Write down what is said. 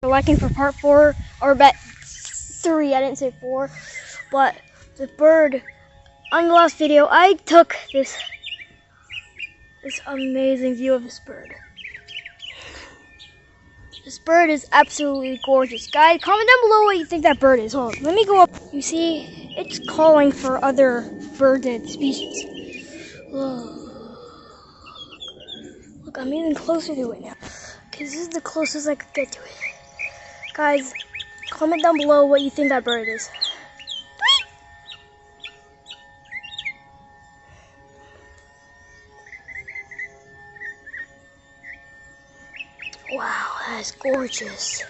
liking for part 4 or bet 3. I didn't say 4, but the bird on the last video, I took this amazing view of this bird. This bird is absolutely gorgeous. Guys, comment down below what you think that bird is. Hold on, let me go up. You see, it's calling for other bird species. Look, I'm even closer to it now. Okay, this is the closest I could get to it. Guys, comment down below what you think that bird is. Wow, that's gorgeous.